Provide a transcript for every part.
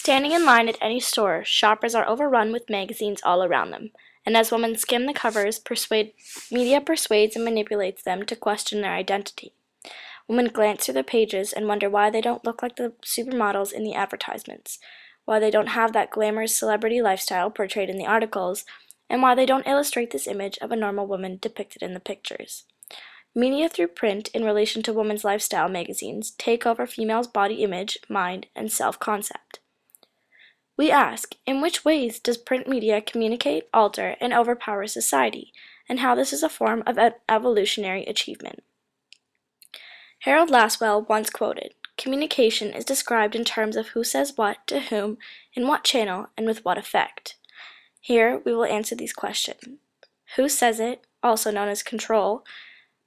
Standing in line at any store, shoppers are overrun with magazines all around them, and as women skim the covers, media persuades and manipulates them to question their identity. Women glance through the pages and wonder why they don't look like the supermodels in the advertisements, why they don't have that glamorous celebrity lifestyle portrayed in the articles, and why they don't illustrate this image of a normal woman depicted in the pictures. Media through print in relation to women's lifestyle magazines take over females' body image, mind, and self-concept. We ask, in which ways does print media communicate, alter, and overpower society, and how this is a form of evolutionary achievement? Harold Laswell once quoted, "Communication is described in terms of who says what, to whom, in what channel, and with what effect." Here we will answer these questions. Who says it, also known as control,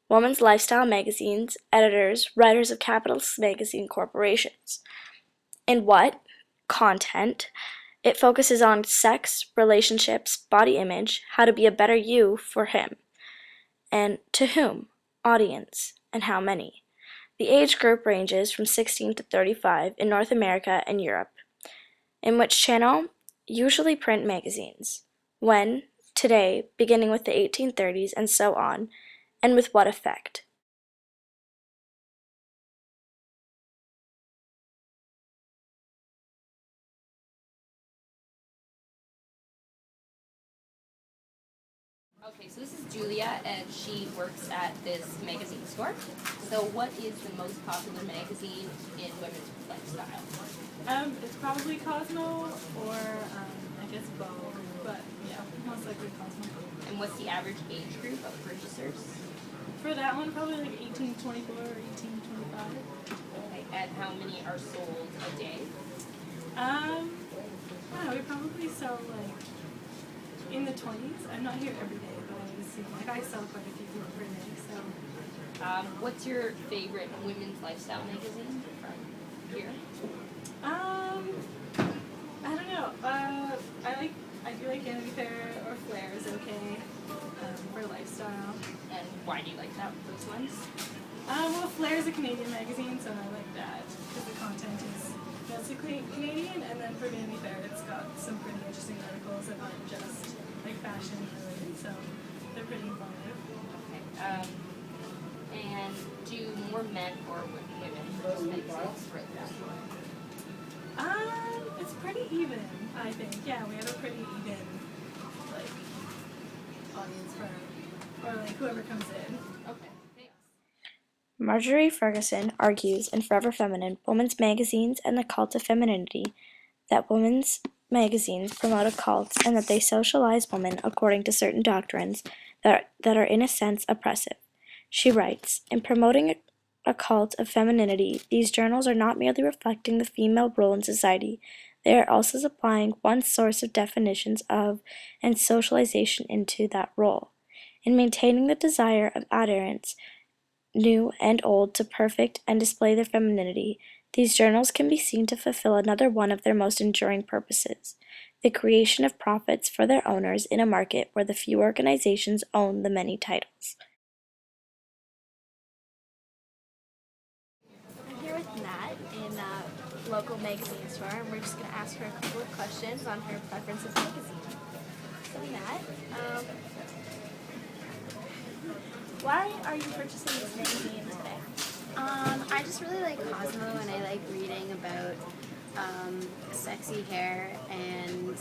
women's lifestyle magazines, editors, writers of capitalist magazine corporations. In what, content, it focuses on sex, relationships, body image, how to be a better you for him. And to whom, audience, and how many. The age group ranges from 16 to 35 in North America and Europe. In which channel? Usually print magazines. When? Today, beginning with the 1830s and so on, and with what effect? Okay, so this is Julia, and she works at this magazine store. So what is the most popular magazine in women's lifestyle? It's probably Cosmo or I guess Vogue, but yeah, most likely Cosmo. And what's the average age group of purchasers? For that one, probably like 1824 or 1825. Okay, and how many are sold a day? I don't know, we probably sell like in the 20s. I'm not here every day, but I see like I sell quite a few people per day. So, What's your favorite women's lifestyle magazine from here? I don't know. I do like Vanity Fair or Flair is okay for lifestyle. And why do you like those ones? Well, Flair is a Canadian magazine, so I like that because the content is mostly Canadian, and then for Vanity Fair, it's got some pretty interesting articles that aren't just like fashion related, so they're pretty informative. Okay. And do more men or women purchase magazines for the store? It's pretty even, I think. Yeah, we have a pretty even like audience or like whoever comes in. Okay. Thanks. Marjorie Ferguson argues in Forever Feminine, Women's Magazines and the Cult of Femininity, that women's magazines promote a cult and that they socialize women according to certain doctrines that are in a sense oppressive. She writes, in promoting a cult of femininity, these journals are not merely reflecting the female role in society, they are also supplying one source of definitions of and socialization into that role. In maintaining the desire of adherents, new and old, to perfect and display their femininity, these journals can be seen to fulfill another one of their most enduring purposes, the creation of profits for their owners in a market where the few organizations own the many titles. I'm here with Nat in a local magazine store, and we're just going to ask her a couple of questions on her preference of magazines. So Nat, why are you purchasing this magazine today? I just really like Cosmo, and I like reading about sexy hair and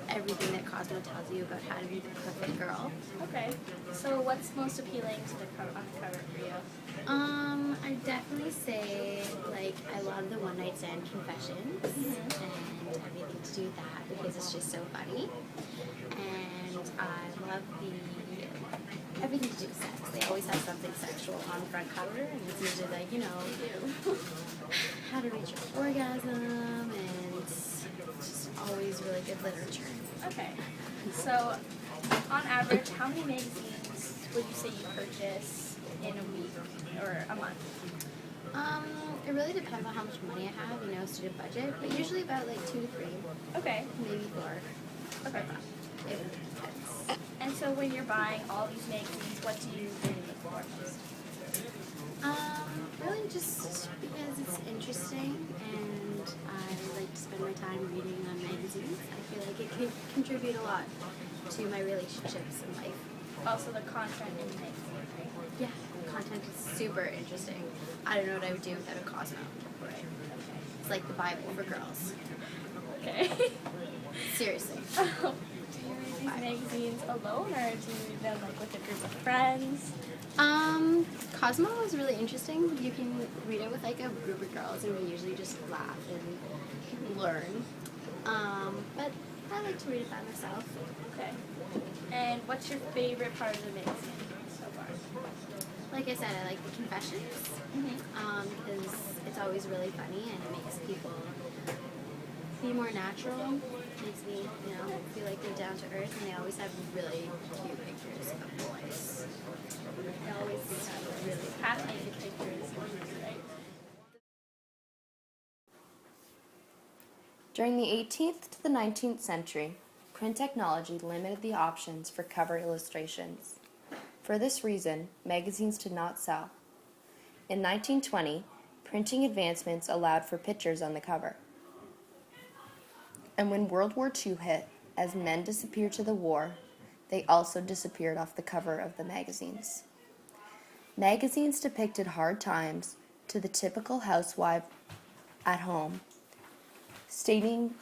everything that Cosmo tells you about how to be the perfect girl. Okay, so what's most appealing to the cover on the cover for you? I'd definitely say like I love the one night stand confessions and everything to do with that because it's just so funny. And I love everything to do with sex. They always have something sexual on the front cover, and it's usually like, how to reach your orgasm, and it's just always really good literature. Okay, so on average, how many magazines would you say you purchase in a week or a month? It really depends on how much money I have, student budget, but usually about like 2 to 3, Okay, maybe 4. okay. It depends. And so when you're buying all these magazines, what do you really look for most? Really just because it's interesting and I like to spend my time reading magazines. I feel like it can contribute a lot to my relationships in life. Also, the content in the magazine, right? Yeah, content is super interesting. I don't know what I would do without a Cosmo. Right. It's like the Bible for girls. Okay. Seriously. Do you read these magazines alone, or do you read them like with a group of friends? Cosmo is really interesting. You can read it with like a group of girls, and we usually just laugh and learn. But I like to read it by myself. Okay. And what's your favorite part of the magazine so far? Like I said, I like the confessions because it's always really funny and it makes people be more natural. Makes me, feel like they're down to earth, and they always have really cute pictures of boys. They always have really half-naked pictures, right? During the 18th to the 19th century, print technology limited the options for cover illustrations. For this reason, magazines did not sell. In 1920, printing advancements allowed for pictures on the cover. And when World War II hit, as men disappeared to the war, they also disappeared off the cover of the magazines. Magazines depicted hard times to the typical housewife at home, stating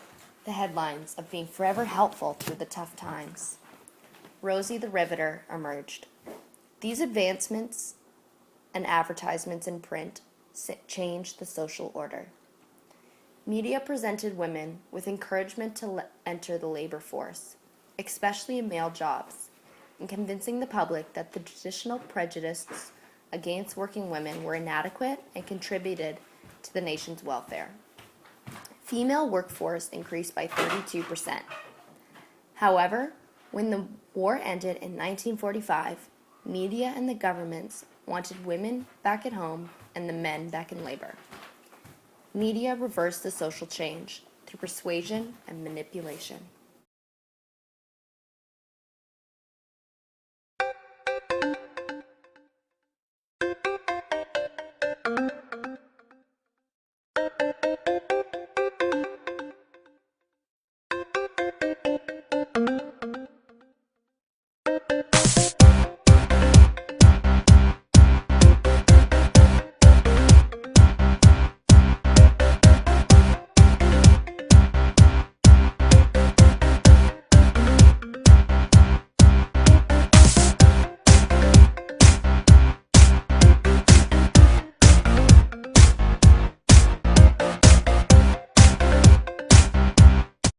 the headlines of being forever helpful through the tough times. Rosie the Riveter emerged. These advancements and advertisements in print changed the social order. Media presented women with encouragement to enter the labor force, especially in male jobs, and convincing the public that the traditional prejudices against working women were inadequate and contributed to the nation's welfare. Female workforce increased by 32%. However, when the war ended in 1945, media and the governments wanted women back at home and the men back in labor. Media reversed the social change through persuasion and manipulation.